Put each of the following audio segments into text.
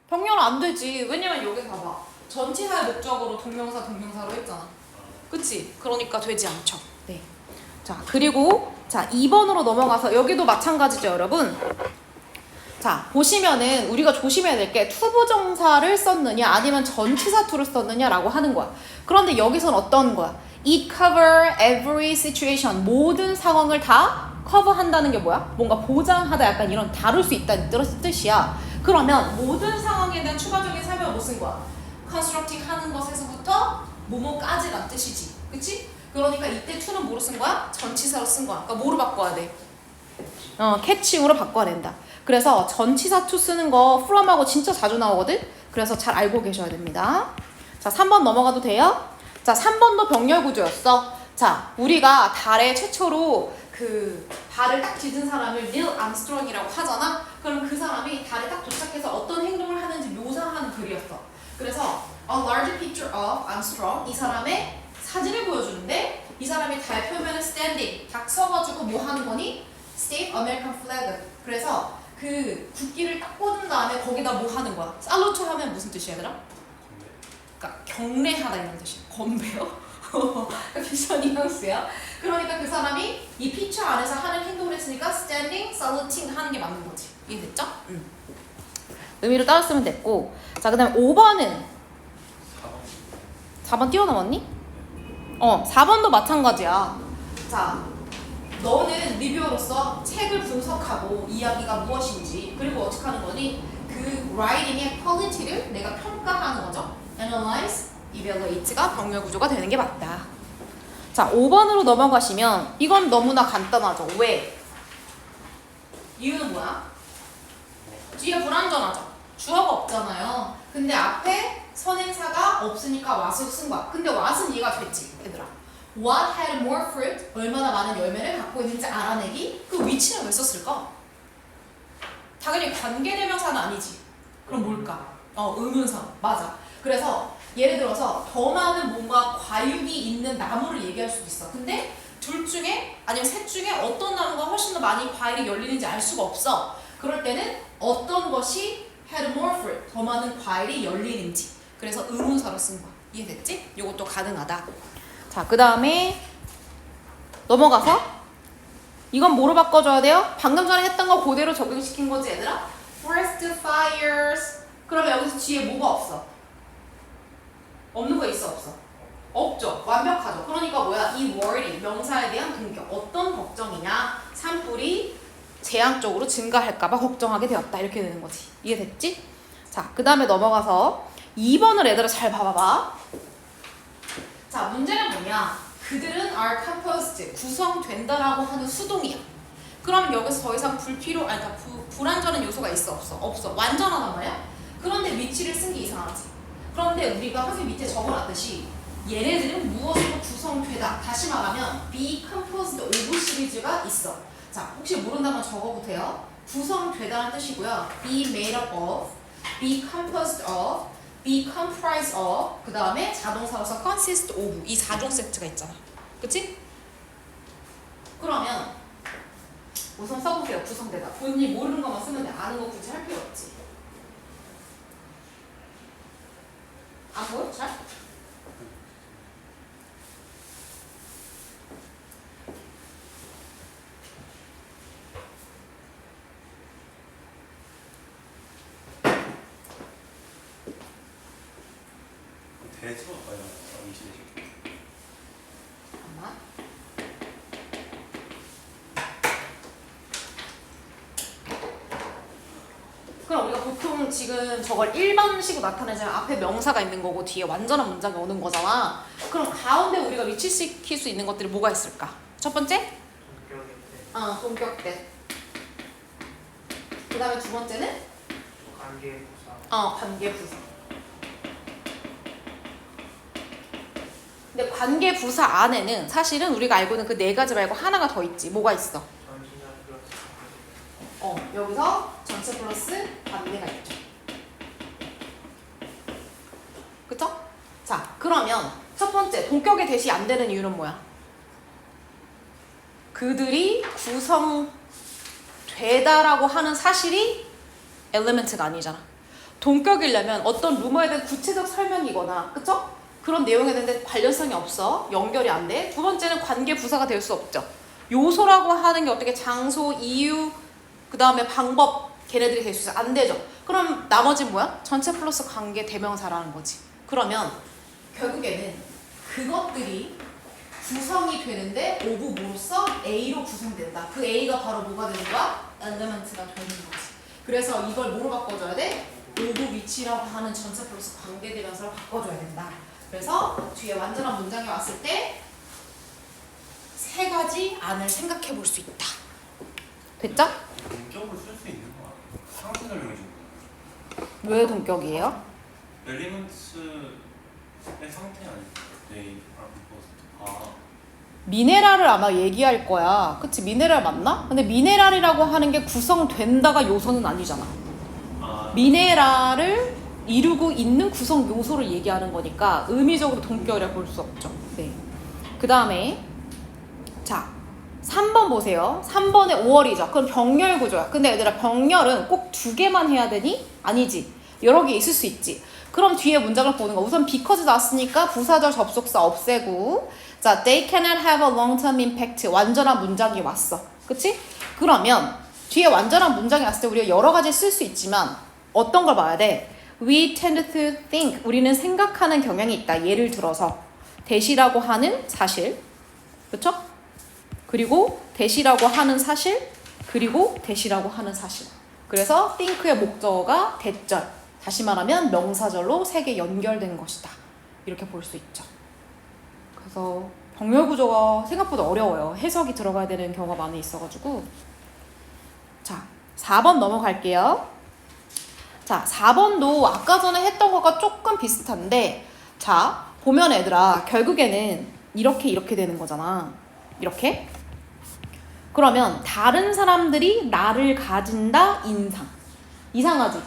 병렬 안 되지. 왜냐면 여기 봐봐. 전치사의 목적으로 동명사로 했잖아. 그치? 그러니까 되지 않죠. 네. 자, 그리고 자 2번으로 넘어가서 여기도 마찬가지죠, 여러분. 자, 보시면은 우리가 조심해야 될 게 투부정사를 썼느냐 아니면 전치사 투를 썼느냐라고 하는 거야. 그런데 여기선 어떤 거야? It cover every situation. 모든 상황을 다 커버한다는 게 뭐야? 뭔가 보장하다, 약간 이런 다룰 수 있다는 뜻이야. 그러면 모든 상황에 대한 추가적인 설명을 못 쓴 거야. constructing 하는 것에서부터 뭐뭐까지란 뜻이지. 그치? 그러니까 이때 to는 뭐로 쓴 거야? 전치사로 쓴 거야. 그러니까 뭐로 바꿔야 돼? 캐칭으로 바꿔야 된다. 그래서 전치사 to 쓰는 거 from하고 진짜 자주 나오거든? 그래서 잘 알고 계셔야 됩니다. 자, 3번 넘어가도 돼요? 자, 3번도 병렬 구조였어. 자, 우리가 달에 최초로 그 발을 딱 디딘 사람을 닐 암스트롱이라고 하잖아? 그럼 그 사람이 달에 딱 도착해서 어떤 행동을 하는지 묘사하는 글이었어. 그래서 A large picture of Armstrong, 이 사람의 사진을 보여주는데 이 사람이 달 표면에 standing, 딱 서가지고 뭐 하는 거니? State American flag. 그래서 그 국기를 딱 꽂은 다음에 거기다 뭐 하는 거야? 살루트 하면 무슨 뜻이야, 얘들아? 그러니까 경례하다 이런 뜻이야. 건배요? 비슷한 뉘앙스야. 그러니까 그 사람이 이 피처 안에서 하는 행동을 했으니까 standing, saluting 하는 게 맞는 거지. 이해됐죠? 의미로 따라 쓰면 됐고. 자, 그 다음에 5번은 4번 뛰어넘었니? 4번도 마찬가지야. 자, 너는 리뷰어로서 책을 분석하고 이야기가 무엇인지, 그리고 어떻게 하는 거니? 그 writing의 퀄리티를 내가 평가하는 거죠. analyze, evaluate가 병렬 구조가 되는 게 맞다. 자, 5번으로 넘어가시면 이건 너무나 간단하죠. 왜? 이유는 뭐야? 뒤에 불완전하죠. 주어가 없잖아요. 근데 앞에 선행사가 없으니까 what을 쓴 거야. 근데 what은 이해가 됐지, 얘들아. What had more fruit? 얼마나 많은 열매를 갖고 있는지 알아내기? 그 위치는 왜 썼을까? 당연히 관계대명사는 아니지. 그럼 뭘까? 의문사. 맞아. 그래서 예를 들어서 더 많은 뭔가 과육이 있는 나무를 얘기할 수도 있어. 근데 둘 중에 아니면 셋 중에 어떤 나무가 훨씬 더 많이 과일이 열리는지 알 수가 없어. 그럴 때는 어떤 것이 had more fruit, 더 많은 과일이 열리는지. 그래서 의문사로 쓴 거야. 이해됐지? 이것도 가능하다. 자, 그 다음에 넘어가서 이건 뭐로 바꿔줘야 돼요? 방금 전에 했던 거 그대로 적용시킨 거지, 얘들아? Forest fires. 그러면 여기서 뒤에 뭐가 없어? 없는 거 있어, 없어? 없죠. 완벽하죠. 그러니까 뭐야? 이 word이 명사에 대한 공격. 어떤 걱정이냐? 산불이 재앙적으로 증가할까봐 걱정하게 되었다. 이렇게 되는 거지. 이해됐지? 자, 그 다음에 넘어가서 2번을 얘들아 잘 봐봐봐. 자, 문제는 뭐냐? 그들은 are composed, 구성된다라고 하는 수동이야. 그럼 여기서 더 이상 그러니까 불완전한 요소가 있어, 없어? 없어. 완전하단 말이야? 그런데 위치를 쓴 게 이상하지. 그런데 우리가 선생님 밑에 적어놨듯이 얘네들은 무엇으로 구성되다. 다시 말하면 be composed of 시리즈가 있어. 자, 혹시 모른다면 적어보세요. 구성되다는 뜻이고요. be made up of, be composed of, be comprised of, 그 다음에 자동사로서 consist of, 이 4종 세트가 있잖아. 그치? 그러면 우선 써보세요. 구성되다. 본인이 모르는 것만 쓰면 돼. 아는 거 굳이 할 필요 없지. 안 보여? 잘? 대수가 과연 잠깐만. 그럼 우리가 보통 지금 저걸 1번식으로 나타내자면 앞에 명사가 있는 거고 뒤에 완전한 문장이 오는 거잖아. 그럼 가운데 우리가 위치시킬 수 있는 것들이 뭐가 있을까? 첫 번째? 동격대. 그 다음에 두 번째는? 관계부사. 관계부사. 근데 관계부사 안에는 사실은 우리가 알고 있는 그 네 가지 말고 하나가 더 있지. 뭐가 있어? 전치사 플러스 여기서 전체 플러스 관계가 있죠. 그쵸? 자, 그러면 첫 번째 동격의 대시 안 되는 이유는 뭐야? 그들이 구성되다라고 하는 사실이 엘리멘트가 아니잖아. 동격이려면 어떤 루머에 대한 구체적 설명이거나, 그쵸? 그런 내용에 대한 관련성이 없어. 연결이 안 돼. 두 번째는 관계 부사가 될 수 없죠. 요소라고 하는 게 어떻게 장소, 이유, 그 다음에 방법, 걔네들이 될 수 있어. 안 되죠. 그럼 나머지는 뭐야? 전체 플러스 관계 대명사라는 거지. 그러면 결국에는 그것들이 구성이 되는데 오브 뭐로써? A로 구성된다. 그 A가 바로 뭐가 되는 거야? 엘리먼트가 되는 거지. 그래서 이걸 뭐로 바꿔줘야 돼? 오브 위치라고 하는 전체 플러스 관계 대명사로 바꿔줘야 된다. 그래서 뒤에 완전한 문장이 왔을 때 세 가지 안을 생각해 볼 수 있다. 됐죠? 동격으로 쓸 수 있는 거 아니야? 상태 설명해 준 거야. 왜 동격이에요? 엘리먼트의 상태 아니야? 네, 미네랄을 아마 얘기할 거야. 그치? 미네랄 맞나? 근데 미네랄이라고 하는 게 구성된다가 요소는 아니잖아. 미네랄을 이루고 있는 구성 요소를 얘기하는 거니까 의미적으로 동격이라 볼 수 없죠. 네. 그 다음에 자 3번 보세요. 3번에 5월이죠. 그럼 병렬 구조야. 근데 얘들아 병렬은 꼭 2개만 해야 되니? 아니지. 여러 개 있을 수 있지. 그럼 뒤에 문장을 보는 거. 우선 because 나왔으니까 부사절 접속사 없애고 자 they cannot have a long-term impact. 완전한 문장이 왔어. 그치? 그러면 뒤에 완전한 문장이 왔을 때 우리가 여러 가지 쓸 수 있지만 어떤 걸 봐야 돼? We tend to think. 우리는 생각하는 경향이 있다. 예를 들어서 대시라고 하는 사실. 그쵸? 그리고 대시라고 하는 사실. 그리고 대시라고 하는 사실. 그래서 think의 목적어가 대절. 다시 말하면 명사절로 3개 연결된 것이다. 이렇게 볼 수 있죠. 그래서 병렬 구조가 생각보다 어려워요. 해석이 들어가야 되는 경우가 많이 있어가지고. 자, 4번 넘어갈게요. 자, 4번도 아까 전에 했던 것과 조금 비슷한데 자, 보면 얘들아 결국에는 이렇게 되는 거잖아. 이렇게. 그러면 다른 사람들이 나를 가진다 인상. 이상하지?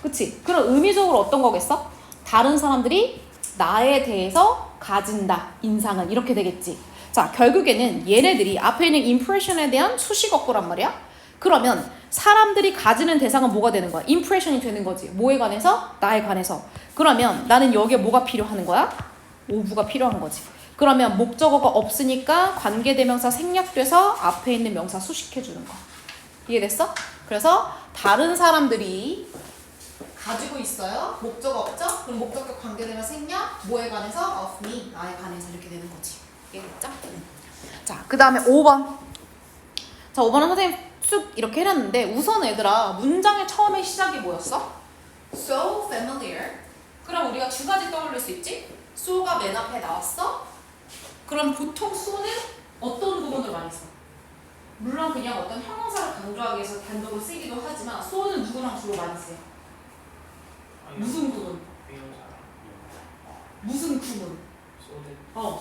그치? 그럼 의미적으로 어떤 거겠어? 다른 사람들이 나에 대해서 가진다 인상은 이렇게 되겠지. 자, 결국에는 얘네들이 앞에 있는 impression에 대한 수식어구란 말이야. 그러면 사람들이 가지는 대상은 뭐가 되는 거야? impression이 되는 거지. 뭐에 관해서? 나에 관해서. 그러면 나는 여기에 뭐가 필요한 거야? 오브가 필요한 거지. 그러면 목적어가 없으니까 관계대명사 생략돼서 앞에 있는 명사 수식해주는 거. 이해됐어? 그래서 다른 사람들이 가지고 있어요. 목적어 없죠? 그럼 목적격 관계대명사 생략. 뭐에 관해서? of me. 나에 관해서 이렇게 되는 거지. 이해됐죠? 자, 그 다음에 5번. 자, 5번은 선생님 쑥 이렇게 해놨는데 우선 얘들아 문장의 처음에 시작이 뭐였어? So familiar. 그럼 우리가 2가지 떠올릴 수 있지? so가 맨 앞에 나왔어? 그럼 보통 so는 어떤 부분을 많이 써? 물론 그냥 어떤 형용사를 강조하기 위해서 단독으로 쓰기도 하지만 so는 누구랑 주로 많이 써요? 무슨 구문? 무슨 구문?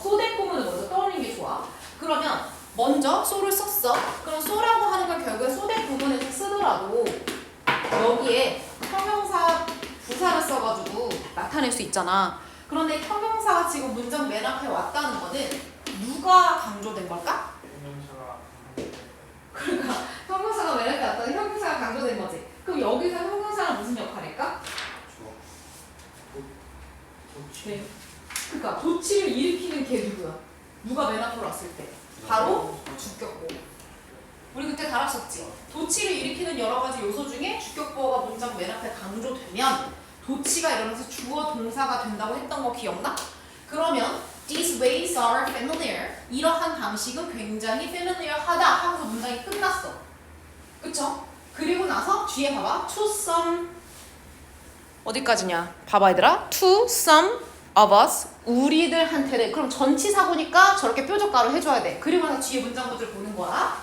소대 구문을 먼저 떠올리는 게 좋아. 그러면 먼저 so를 썼어. 그럼 so라고 하는 걸 결국에 소대 구문에서 쓰더라도 여기에 형용사 부사를 써가지고 나타낼 수 있잖아. 그런데 형용사가 지금 문장 맨 앞에 왔다는 거는 누가 강조된 걸까? 그러니까 형용사가 맨 앞에 왔다는 형용사가 강조된 거지. 그럼 여기서 형용사는 무슨 역할일까? 네. 그러니까 도치를 일으키는 게 누구야? 누가 맨 앞으로 왔을 때? 바로 주격보. 우리 그때 다뤘었지. 도치를 일으키는 여러 가지 요소 중에 주격보가 문장 맨 앞에 강조되면 도치가 일어나서 주어 동사가 된다고 했던 거 기억나? 그러면 these ways are familiar. 이러한 방식은 굉장히 familiar하다 하고서 문장이 끝났어. 그쵸? 그리고 나서 뒤에 봐봐. to some 어디까지냐? 봐봐 얘들아. to some of us. 우리들한테는. 그럼 전치사고니까 저렇게 뾰족가로 해줘야 돼. 그리고 나서 뒤에 문장 구조를 보는 거야.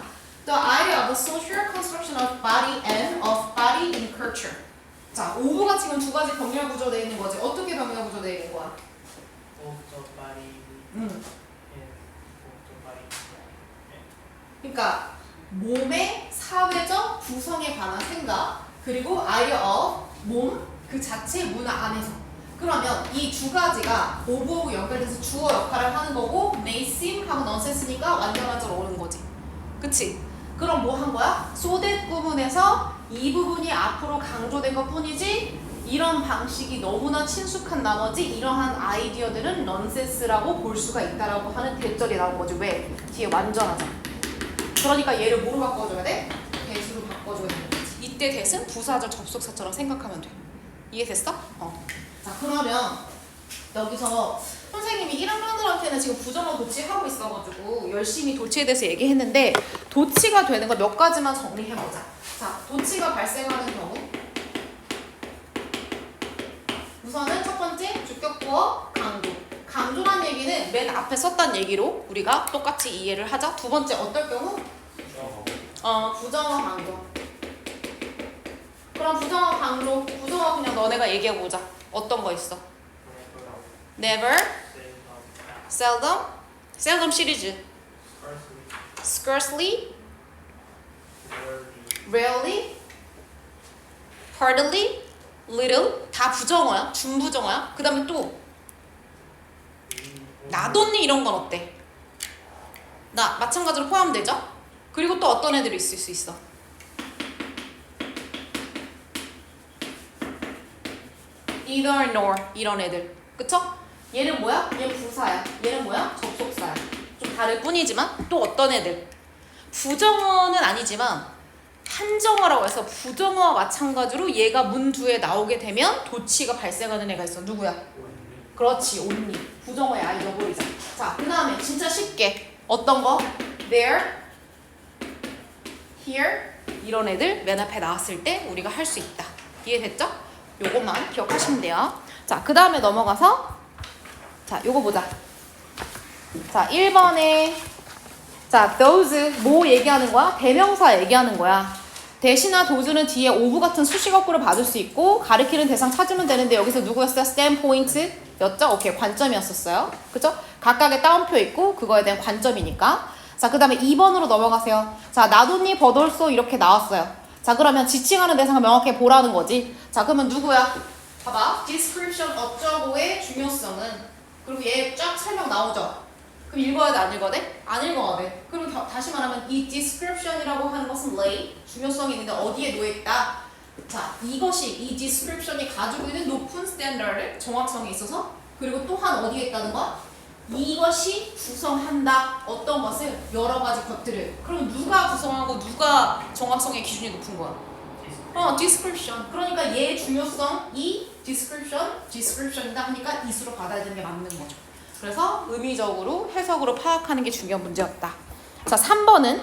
The idea of the social construction of body and of body in culture. 자, 오브가 지금 2가지 병렬 구조되어 있는 거지. 어떻게 병렬 구조되어 있는 거야? 그러니까 몸의 사회적 구성에 관한 생각 그리고 idea of 몸 그 자체 문화 안에서. 그러면 이 2가지가 오브하고 연결돼서 주어 역할을 하는 거고 may seem 하고 nonsense니까 완전한적으로 오는 거지. 그치? 그럼 뭐 한 거야? so that 구문에서 이 부분이 앞으로 강조된 것 뿐이지 이런 방식이 너무나 친숙한 나머지 이러한 아이디어들은 넌센스라고 볼 수가 있다라고 하는 대절이 나온 거지. 왜? 뒤에 완전하잖아. 그러니까 얘를 뭐로 바꿔줘야 돼? 대수로 바꿔줘야 되는 거지. 이때 대는 부사절 접속사처럼 생각하면 돼. 이해됐어? 자, 그러면 여기서 선생님이 1학년들한테는 지금 부정어 도치하고 있어가지고 열심히 도치에 대해서 얘기했는데 도치가 되는 거 몇 가지만 정리해보자. 자, 도치가 발생하는 경우 우선은 첫 번째 주격구어 강조. 강조란 얘기는 맨 앞에 썼단 얘기로 우리가 똑같이 이해를 하자. 두 번째 어떨 경우? 부정어 강조. 그럼 부정어 강조, 부정어 그냥 너네가 얘기해보자. 어떤 거 있어? Never, seldom, seldom 시리즈. Scarcely, rarely, hardly, little. 다 부정어야. 준부정어야. 그 다음에 또 나돈니 이런 건 어때? 나 마찬가지로 포함되죠? 그리고 또 어떤 애들이 있을 수 있어? either nor 이런 애들. 그쵸? 얘는 뭐야? 얘는 부사야. 얘는 뭐야? 접속사야. 좀 다를 뿐이지만 또 어떤 애들? 부정어는 아니지만 한정어라고 해서 부정어와 마찬가지로 얘가 문 뒤에 나오게 되면 도치가 발생하는 애가 있어. 누구야? 그렇지, only. 부정어의 아이 넣어버리자. 자, 그 다음에 진짜 쉽게 어떤 거? there, here 이런 애들 맨 앞에 나왔을 때 우리가 할 수 있다. 이해됐죠? 요것만 기억하시면 돼요. 자, 그 다음에 넘어가서 자, 요거 보자. 자, 1번에 자, those 뭐 얘기하는 거야? 대명사 얘기하는 거야. 대시나 does는 뒤에 of 같은 수식어구를 받을 수 있고 가리키는 대상 찾으면 되는데 여기서 누구였어요? standpoint 였죠? 오케이, 관점이었었어요. 그죠? 각각의 따옴표 있고 그거에 대한 관점이니까. 자, 그 다음에 2번으로 넘어가세요. 자, 나돈니 버돌소 이렇게 나왔어요. 자, 그러면 지칭하는 대상을 명확히 보라는 거지. 자, 그러면 누구야? 봐봐. description 어쩌고의 중요성은 그리고 얘 쫙 설명 나오죠? 그럼 읽어야 돼, 안 읽어야 돼? 안 읽어야 돼. 그럼 다시 말하면 이 description이라고 하는 것은 lay, 중요성이 있는데 어디에 놓여있다? 자, 이것이 이 description이 가지고 있는 높은 스탠다드, 정확성이 있어서 그리고 또한 어디에 있다는 거야? 이것이 구성한다. 어떤 것을? 여러 가지 것들을. 그럼 누가 구성하고 누가 정확성의 기준이 높은 거야? description. 그러니까 얘의 중요성, 이 description이다 하니까 이수로 받아야 되는 게 맞는 거죠. 그래서 의미적으로 해석으로 파악하는 게 중요한 문제였다. 자, 3번은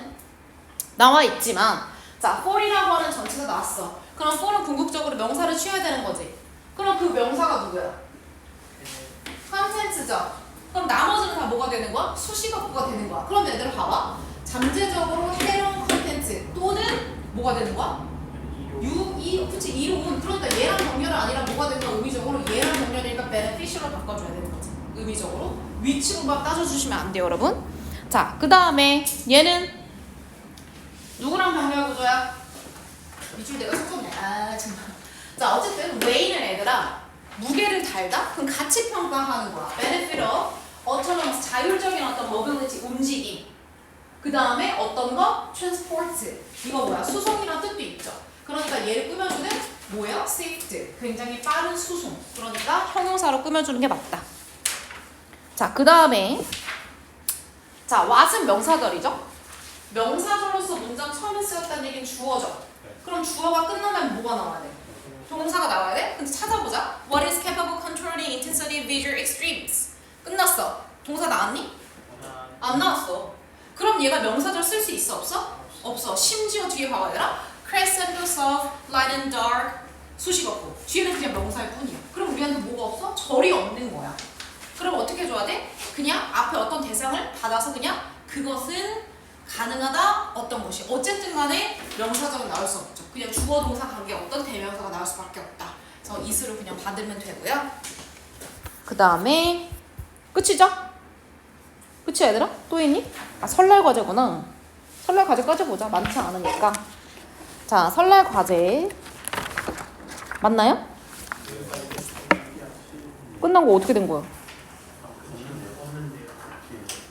나와 있지만 자, for이라고 하는 전체가 나왔어. 그럼 for은 궁극적으로 명사를 취해야 되는 거지. 그럼 그 명사가 누구야? 컨텐츠죠. 그럼 나머지는 다 뭐가 되는 거야? 수식어구가 되는 거야. 그럼 얘들아 봐봐. 잠재적으로 해로운 컨텐츠 또는 뭐가 되는 거야? 그치, 이로운. 그러니까 얘랑 정렬은 아니라 뭐가 되는 거야? 의미적으로 얘랑 정렬이니까 beneficial로 바꿔줘야 되는 거지. 의미적으로. 위치로만 따져주시면 안 돼요, 여러분. 자, 그 다음에 얘는 누구랑 병렬 구조야? 밑줄 내가 섞었네. 아, 정말. 자, 어쨌든 웨이는 애들아 무게를 달다? 그럼 가치 평가하는 거야. benefit of autonomous 자율적인 어떤 mobility 움직임. 그 다음에 어떤 거? transport. 이거 뭐야? 수송이란 뜻도 있죠. 그러니까 얘를 꾸며주는 뭐예요? swift. 굉장히 빠른 수송. 그러니까 형용사로 꾸며주는 게 맞다. 자, 그 다음에 자, what은 명사절이죠? 명사절로서 문장 처음에 쓰였다는 얘기는 주어죠. 그럼 주어가 끝나면 뭐가 나와야 돼? 동사가 나와야 돼? 근데 찾아보자. What is capable controlling intensity visual extremes? 끝났어. 동사 나왔니? 안 나왔어. 그럼 얘가 명사절 쓸 수 있어? 없어? 없어. 심지어 뒤에 봐봐 얘들아. crescendo, soft, light and dark 수식어구. 뒤에는 그냥 명사일 뿐이야. 그럼 우리한테 뭐가 없어? 절이 없는 거야. 그럼 어떻게 해줘야 돼? 그냥 앞에 어떤 대상을 받아서 그냥 그것은 가능하다 어떤 것이 어쨌든 간에 명사절은 나올 수 없죠. 그냥 주어 동사 관계 어떤 대명사가 나올 수밖에 없다. 그래서 이수를 그냥 받으면 되고요. 그 다음에 끝이죠? 끝이 얘들아? 또 있니? 아, 설날 과제구나. 설날 과제 까져보자. 많지 않으니까. 자, 설날 과제 맞나요? 끝난 거 어떻게 된 거야?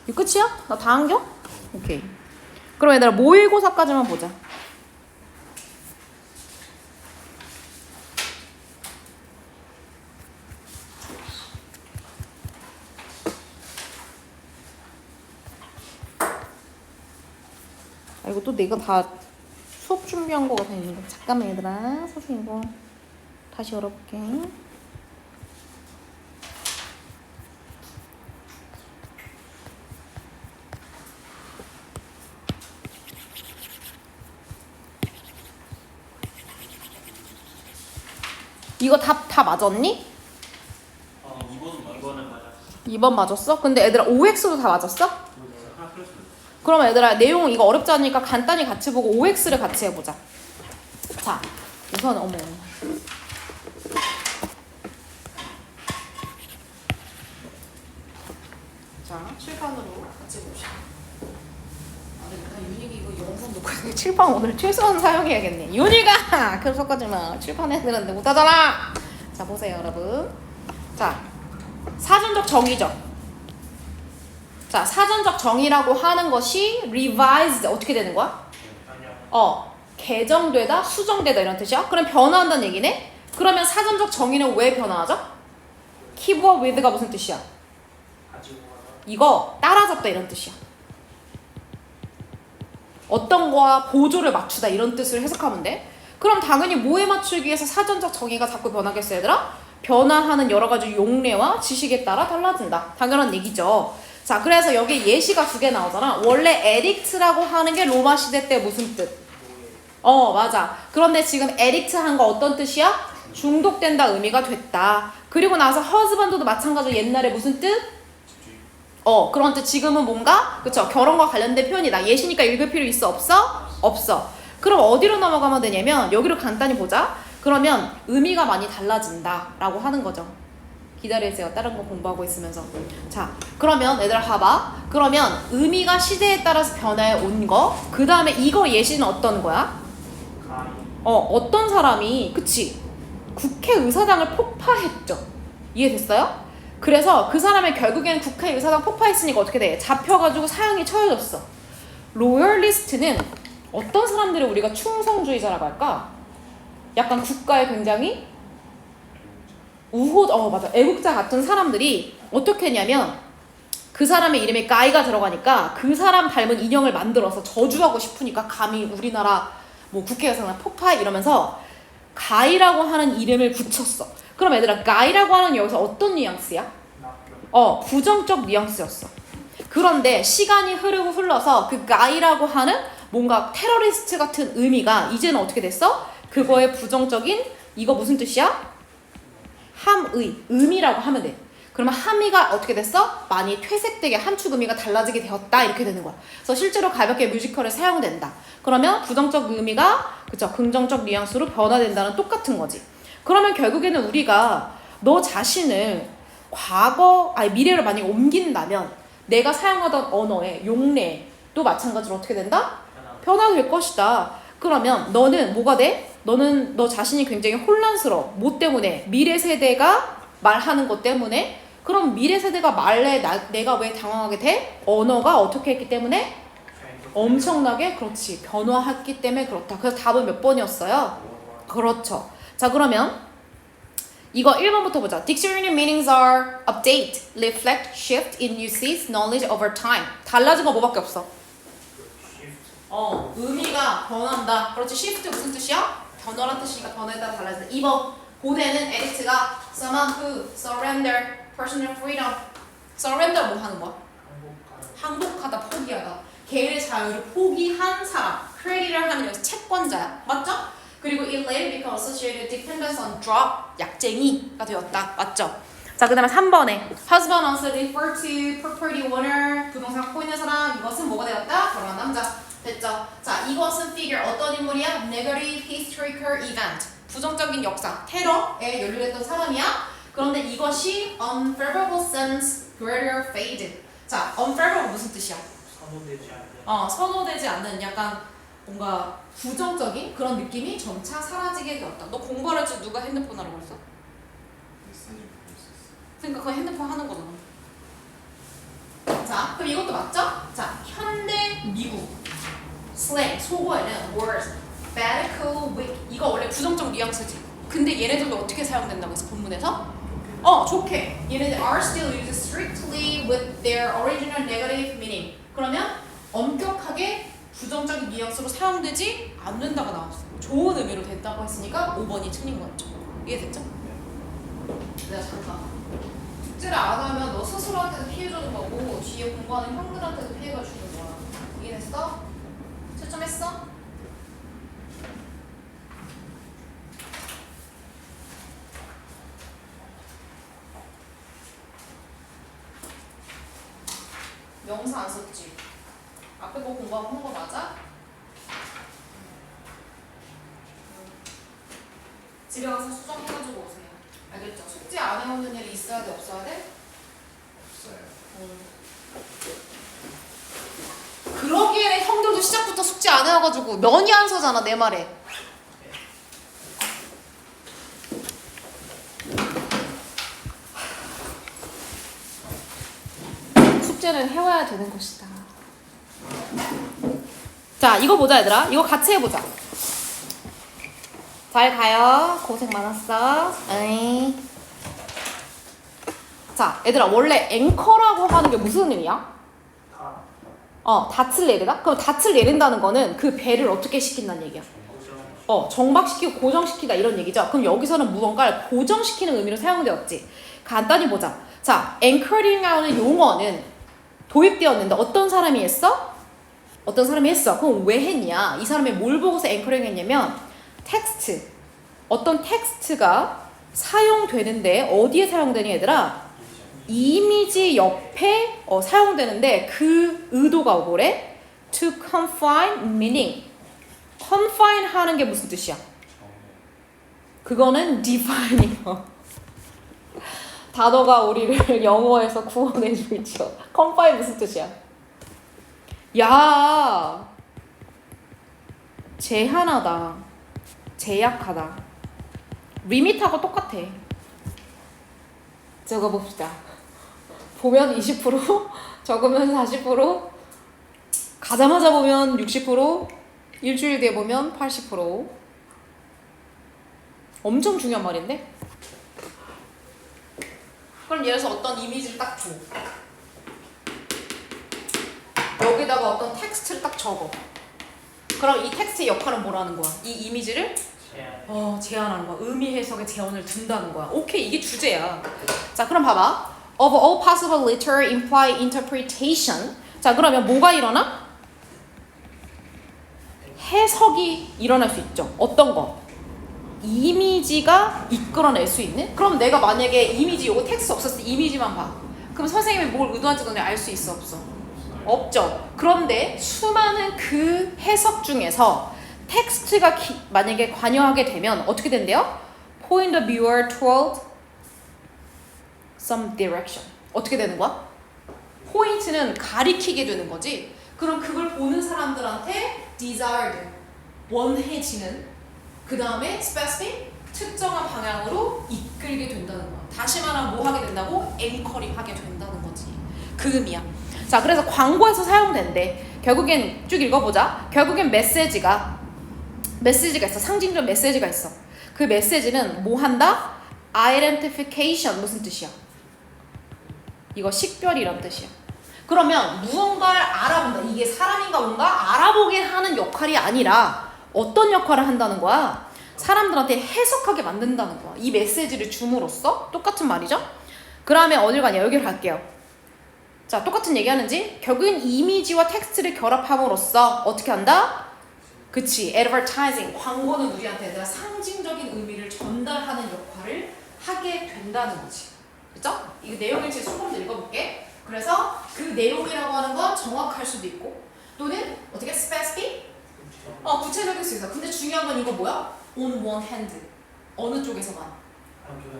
이 끝이야? 나 다 안겨? 오케이. 그럼 얘들아 모의고사까지만 보자. 아, 이거 또 내가 다 수업 준비한 거가 다 있는 거. 잠깐만 얘들아. 선생님 이거 다시 열어볼게. 이거 다 맞았니? 2번은 맞았어. 2번 맞았어? 근데 얘들아 OX도 다 맞았어? 하나 틀렸어요. 그러면 얘들아 내용 이거 어렵지 않으니까 간단히 같이 보고 OX를 같이 해보자. 자 우선 어머 자 칠판으로 같이 봅시다. 아 근데 윤희기 이거 영상 놓고 있는 칠판 오늘 최소한 사용해야겠네. 윤희가 계속하지마. 칠판 해드는데 못하잖아. 자 보세요 여러분. 자 사전적 정의죠. 자 사전적 정의라고 하는 것이 revised 어떻게 되는 거야? 개정되다, 수정되다 이런 뜻이야. 그럼 변화한다는 얘기네. 그러면 사전적 정의는 왜 변화하죠? keep up with가 무슨 뜻이야? 가지고 가서. 이거 따라잡다 이런 뜻이야. 어떤 거와 보조를 맞추다 이런 뜻을 해석하면 돼. 그럼 당연히 뭐에 맞추기 위해서 사전적 정의가 자꾸 변하겠어 얘들아? 변화하는 여러 가지 용례와 지식에 따라 달라진다. 당연한 얘기죠. 자 그래서 여기 예시가 2개 나오잖아. 원래 에딕트라고 하는 게 로마 시대 때 무슨 뜻? 맞아. 그런데 지금 에딕트 한 거 어떤 뜻이야? 중독된다 의미가 됐다. 그리고 나서 허즈반드도 마찬가지로 옛날에 무슨 뜻? 그런 뜻. 지금은 뭔가 그쵸 결혼과 관련된 표현이다. 예시니까 읽을 필요 있어 없어? 없어. 그럼 어디로 넘어가면 되냐면 여기로 간단히 보자. 그러면 의미가 많이 달라진다 라고 하는 거죠. 기다리세요. 다른 거 공부하고 있으면서. 자 그러면 얘들아 봐봐. 그러면 의미가 시대에 따라서 변화해 온 거. 그 다음에 이거 예시는 어떤 거야? 가위. 어떤 사람이 그치 국회의사당을 폭파했죠. 이해됐어요? 그래서 그 사람이 결국에는 국회의사당 폭파했으니까 어떻게 돼? 잡혀가지고 사형이 처해졌어. 로열리스트는 어떤 사람들을 우리가 충성주의자라고 할까? 약간 국가에 굉장히 맞아. 애국자 같은 사람들이 어떻게 했냐면 그 사람의 이름에 가이가 들어가니까 그 사람 닮은 인형을 만들어서 저주하고 싶으니까 감히 우리나라 뭐 국회의사당 폭파해 이러면서 가이라고 하는 이름을 붙였어. 그럼 얘들아 가이라고 하는 여기서 어떤 뉘앙스야? 부정적 뉘앙스였어. 그런데 시간이 흐르고 흘러서 그 가이라고 하는 뭔가 테러리스트 같은 의미가 이제는 어떻게 됐어? 그거의 부정적인 이거 무슨 뜻이야? 함의 의미라고 하면 돼. 그러면 함의가 어떻게 됐어? 많이 퇴색되게 함축 의미가 달라지게 되었다 이렇게 되는 거야. 그래서 실제로 가볍게 뮤지컬에 사용된다. 그러면 부정적 의미가 그쵸 긍정적 뉘앙스로 변화된다는 똑같은 거지. 그러면 결국에는 우리가 너 자신을 미래로 만약에 옮긴다면 내가 사용하던 언어의 용례도 마찬가지로 어떻게 된다? 변화가 될 것이다. 그러면 너는 뭐가 돼? 너는 너 자신이 굉장히 혼란스러워. 뭐 때문에? 미래 세대가 말하는 것 때문에? 그럼 미래 세대가 말해 내가 왜 당황하게 돼? 언어가 어떻게 했기 때문에? 엄청나게 그렇지 변화했기 때문에 그렇다. 그래서 답은 몇 번이었어요? 그렇죠. 자 그러면 이거 1번부터 보자. Dictionary meanings are update, reflect, shift in usage, knowledge over time. 달라진 거 뭐밖에 없어? 의미가 변한다. 그렇지. shift 무슨 뜻이야? 변화란 뜻이니까 변화에 따라 달라진다. 2번 고대는 에딕트가 someone who surrender personal freedom. surrender 뭐 하는 거야? 항복하다, 포기하다. 개인의 자유를 포기한 사람. 크레디를 하는 여기서 채권자야. 맞죠? 그리고 it later became associated dependence on drug. 약쟁이가 되었다. 맞죠? 자, 그 다음에 3번에 husband also refer to property owner. 부동산 갖고 있는 사람. 이것은 뭐가 되었다? 결혼한 남자. 됐죠? 자, 이것은 figure 어떤 인물이야? Negative historical event. 부정적인 역사. 테러에 연루됐던 사람이야. 그런데 이것이 unfavorable sense greater fade. 자, unfavorable 무슨 뜻이야? 선호되지 않는. 선호되지 않는 약간 뭔가 부정적인 그런 느낌이 점차 사라지게 되었다. 너 공부할 때 누가 핸드폰 하라고 했어? 그러니까 그거 핸드폰 하는 거잖아. 자, 그럼 이것도 맞죠? 자, 현대 미국 슬랭 속어에는 words, bad, cool, weak 이거 원래 부정적 뉘앙스지. 근데 얘네들도 어떻게 사용된다고 해서 본문에서? 좋게. 얘네들 are still used strictly with their original negative meaning. 그러면 엄격하게 부정적인 뉘앙스로 사용되지 않는다가 나왔어. 좋은 의미로 된다고 했으니까 5번이 틀린 거였죠. 이해됐죠? 내가 잠깐 숙제를 안 하면 너 스스로한테도 피해 주는 거고 뒤에 공부하는 형들한테도 피해가 주는 거야. 이해됐어? 채점했어? 명사 안 썼지? 앞에 거 공부하고 한 거 맞아? 집에 가서 수정해가지고 오세요. 알겠죠? 숙제 안 해오는 일이 있어야 돼? 없어야 돼? 없어요. 그러기에는 형들도 시작부터 숙제 안 해와가지고 면이 안 서잖아 내 말에. 숙제는 해와야 되는 것이다. 자, 이거 보자 얘들아. 이거 같이 해보자. 잘 가요. 고생 많았어. 에이. 자, 얘들아 원래 앵커라고 하는 게 무슨 의미야? 닻을 내리다? 그럼 닻을 내린다는 거는 그 배를 어떻게 시킨다는 얘기야. 정박시키고 고정시키다 이런 얘기죠. 그럼 여기서는 무언가를 고정시키는 의미로 사용되었지. 간단히 보자. 자, anchoring이라는 용어는 도입되었는데 어떤 사람이 했어? 어떤 사람이 했어. 그럼 왜 했냐? 이 사람이 뭘 보고서 앵커링 했냐면 텍스트. 어떤 텍스트가 사용되는데 어디에 사용되니 얘들아? 이미지 옆에 사용되는데 그 의도가 뭐래? To confine meaning. confine 하는 게 무슨 뜻이야? 그거는 defining. 단어가 우리를 영어에서 구원해 주죠. confine 무슨 뜻이야? 야, 제한하다, 제약하다. 리밋하고 똑같아. 적어봅시다. 보면 20%, 적으면 40%, 가자마자 보면 60%, 일주일 뒤에 보면 80%. 엄청 중요한 말인데? 그럼 예를 들어서 어떤 이미지를 딱 줘. 여기다가 어떤 텍스트를 딱 적어. 그럼 이 텍스트의 역할은 뭐라는 거야? 이 이미지를 제한하는 거야. 의미 해석에 제한을 둔다는 거야. 오케이, 이게 주제야. 자, 그럼 봐봐. Of all possible literary implied interpretation. 자, 그러면 뭐가 일어나? 해석이 일어날 수 있죠. 어떤 거? 이미지가 이끌어낼 수 있는? 그럼 내가 만약에 이미지 요거 텍스트 없었을 때 이미지만 봐. 그럼 선생님이 뭘 의도한지 너네 알 수 있어? 없어? 없죠. 그런데 수많은 그 해석 중에서 텍스트가 만약에 관여하게 되면 어떻게 된대요? Point the viewer toward some direction. 어떻게 되는 거야? 포인트는 가리키게 되는 거지. 그럼 그걸 보는 사람들한테 desired, 원해지는, 그 다음에 specific, 특정한 방향으로 이끌게 된다는 거야. 다시 말하면 뭐 하게 된다고? 앵커링 하게 된다는 거지. 그 의미야. 자, 그래서 광고에서 사용된대. 결국엔 쭉 읽어보자. 결국엔 메시지가 있어. 상징적 메시지가 있어. 그 메시지는 뭐 한다? identification. 무슨 뜻이야? 이거 식별이란 뜻이야. 그러면 무언가를 알아본다. 이게 사람인가 뭔가 알아보게 하는 역할이 아니라 어떤 역할을 한다는 거야? 사람들한테 해석하게 만든다는 거야. 이 메시지를 줌으로써. 똑같은 말이죠? 그 다음에 어딜 가냐? 여기를 갈게요. 자, 똑같은 얘기하는지? 결국엔 이미지와 텍스트를 결합함으로써 어떻게 한다? 그치, advertising, 광고는 우리한테 얘들아 상징적인 의미를 전달하는 역할을 하게 된다는 거지. 그쵸? 이 내용을 제 조금 더 읽어볼게. 그래서 그 내용이라고 하는 건 정확할 수도 있고 또는 어떻게 specific? 구체적일 수 있어. 근데 중요한 건 이거 뭐야? on one hand. 어느 쪽에서만?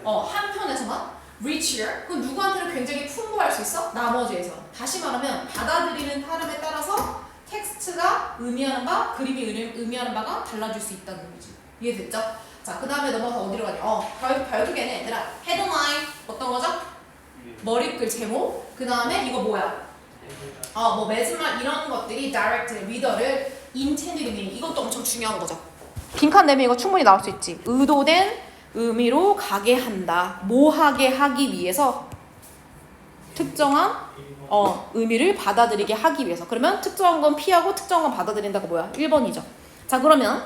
한편에서만? richer. 그건 누구한테는 굉장히 풍부할 수 있어? 나머지에서. 다시 말하면 받아들이는 사람에 따라서 텍스트가 의미하는 바, 그림이 의미하는 바가 달라질 수 있다는 의미지. 이해됐죠? 자, 그 다음에 넘어서 어디로 가냐? 결국에는 얘들아 헤드라인 어떤 거죠? 머리글 제목. 그 다음에 이거 뭐야? 뭐 매스말 이런 것들이 direct 리더를 intended meaning. 이것도 엄청 중요한 거죠. 빈칸 내면 이거 충분히 나올 수 있지. 의도된 의미로 가게 한다. 뭐 하게 하기 위해서 특정한 의미를 받아들이게 하기 위해서. 그러면 특정한 건 피하고 특정한 건 받아들인다가 뭐야? 1번이죠. 자, 그러면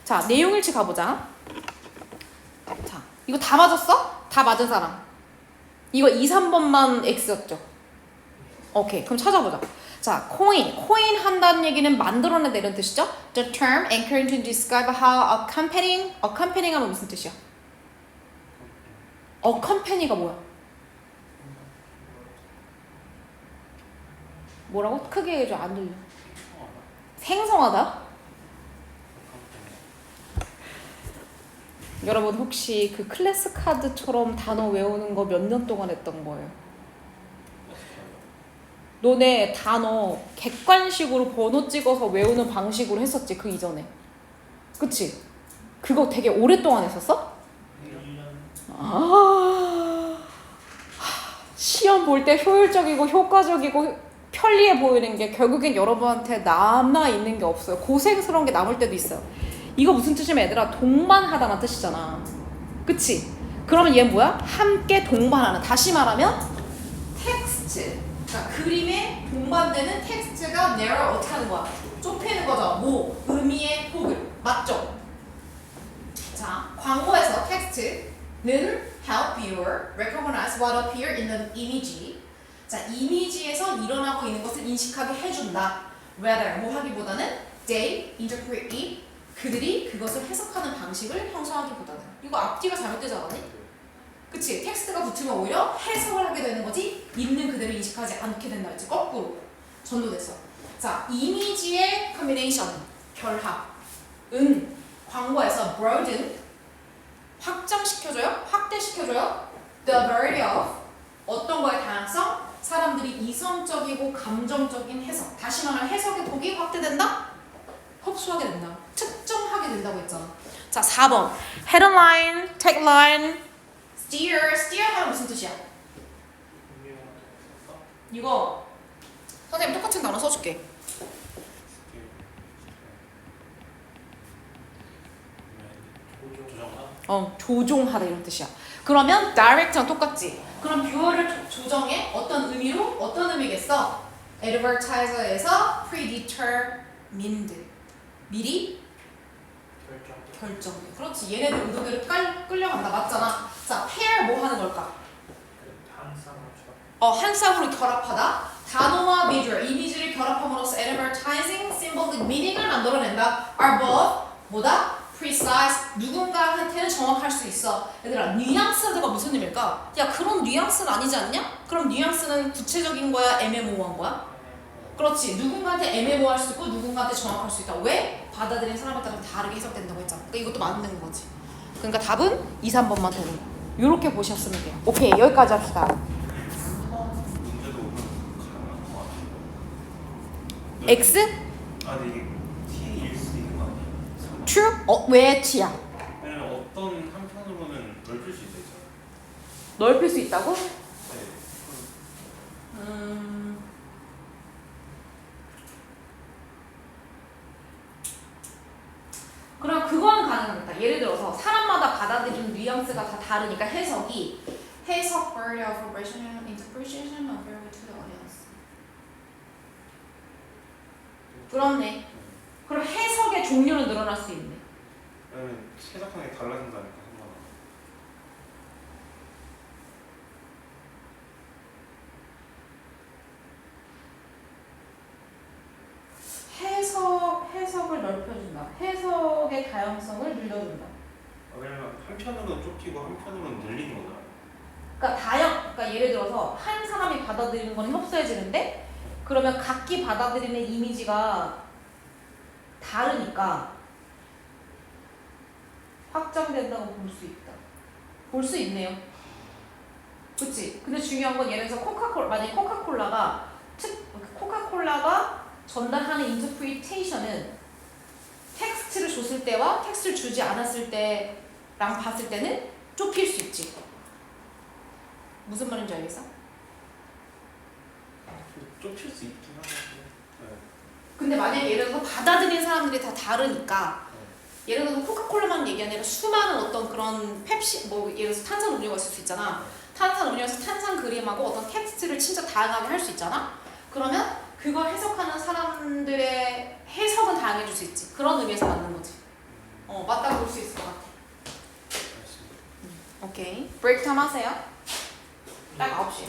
자, 내용일치 가보자. 자, 이거 다 맞았어? 다 맞은 사람. 이거 2, 3번만 X였죠? 오케이, 그럼 찾아보자. 자, 코인 한다는 얘기는 만들어낸다 이런 뜻이죠? The term anchoring to describe how accompanying 하면 무슨 뜻이야? accompany가 뭐야? 뭐라고? 크게 해줘, 안 들려. 생성하다? 여러분 혹시 그 클래스 카드처럼 단어 외우는 거 몇 년 동안 했던 거예요? 너네 단어 객관식으로 번호 찍어서 외우는 방식으로 했었지, 그 이전에. 그치? 그거 되게 오랫동안 했었어? 1년. 시험 볼 때 효율적이고 효과적이고 편리해 보이는 게 결국엔 여러분한테 남아있는 게 없어요. 고생스러운 게 남을 때도 있어요. 이거 무슨 뜻이면 얘들아 동반하다는 뜻이잖아. 그치? 그러면 얘는 뭐야? 함께 동반하는. 다시 말하면 텍스트. 그러니까 그림에 동반되는 텍스트가 narrow 어떻게 하는 거야? 좁히는 거죠. 뭐? 의미의 폭을. 맞죠? 자, 광고에서 텍스트는 help viewer recognize what appear in the image. 자, 이미지에서 일어나고 있는 것을 인식하게 해준다. rather, 뭐 하기보다는 they interpret it. 그들이 그것을 해석하는 방식을 형성하기보다는. 이거 앞뒤가 잘못되지 않았니? 그치? 텍스트가 붙으면 오히려 해석을 하게 되는 거지 있는 그대로 인식하지 않게 된다 했지. 거꾸로 전도됐어. 자, 이미지의 combination, 결합은 광고에서 broaden, 확장시켜줘요? 확대시켜줘요? the variety of, 어떤 거의 다양성? 사람들이 이성적이고 감정적인 해석. 다시 말하면 해석의 폭이 확대된다? 흡수하게 된다. 특정하게 된다고 했잖아. 자, 4번. headline, tagline, steer. steer 하면 무슨 뜻이야? 이거 선생님 똑같은 단어 써줄게. 조종하다 이런 뜻이야. 그러면 direct랑 똑같지. 그럼 뷰어를 조정해. 어떤 의미로? 어떤 의미겠어? advertiser에서 predetermined. 미리 결정. 그렇지. 얘네들 의도대로 끌려간다. 맞잖아. 자, pair 뭐 하는 걸까? 한 쌍으로 결합하다. 단어와 visual, 이미지를 결합함으로써 advertising, symbolic meaning을 만들어낸다. are both 뭐다? precise, 누군가한테는 정확할 수 있어. 얘들아, 뉘앙스가 무슨 의미일까? 야, 그런 뉘앙스는 아니지 않냐? 그럼 뉘앙스는 구체적인 거야? 애매모호한 거야? 그렇지. 누군가한테 애매모호할 수 있고 누군가한테 정확할 수 있다. 왜? 받아들인 사람에 따라 다르게 해석된다고 했잖아. 그러니까 이것도 맞는 거지. 그러니까 답은 2, 3번만 되는 거야. 이렇게 보셨으면 돼요. 오케이, 여기까지 합시다. 문제도 오면 가능한 거 같아요. X? 아, 근데 이게 T일 수 있는 거 아니에요? True? 왜 T야? 왜냐면 어떤 한편으로는 넓힐 수 있다 있잖아요. 넓힐 수 있다고? 네. 그럼 그건 가능합니다. 예를 들어서 사람마다 받아들이는 뉘앙스가 다 다르니까 해석 variety of original interpretation of vary to the audience. 그렇네. 그럼 해석의 종류는 늘어날 수 있네. 왜냐면 해석하는 게 달라진다니까 한번. 해석을 넓혀준다. 해석의 다양성을 늘려준다. 왜냐면 한편으로는 좁히고 한편으로는 늘리는 거잖아요. 그러니까 예를 들어서 한 사람이 받아들이는 건 협소해지는데 그러면 각기 받아들이는 이미지가 다르니까 확장된다고 볼 수 있다. 볼 수 있네요. 그치? 근데 중요한 건 예를 들어서 만약에 코카콜라가 전달하는 인터프리테이션은 텍스트를 줬을 때와 텍스트를 주지 않았을 때랑 봤을 때는 좁힐 수 있지. 무슨 말인지 알겠어? 좁힐 수 있긴 하죠. 네. 근데 만약에 예를 들어서 받아들인 사람들이 다 다르니까 예를 들어서 코카콜라만 얘기 아니라 수많은 어떤 그런 펩시 뭐 예를 들어서 탄산 음료가 있을 수 있잖아. 탄산 음료에서 탄산 그림하고 어떤 텍스트를 진짜 다양하게 할 수 있잖아. 그러면 그걸 해석하는 사람들의 해석은 다양해질 수 있지. 그런 의미에서 맞는 거지. 맞다고 볼 수 있을 것 같아. 오케이. 브레이크 타임 하세요. 딱 9시.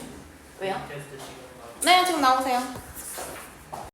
왜요? 테스트 지금 네, 지금 나오세요.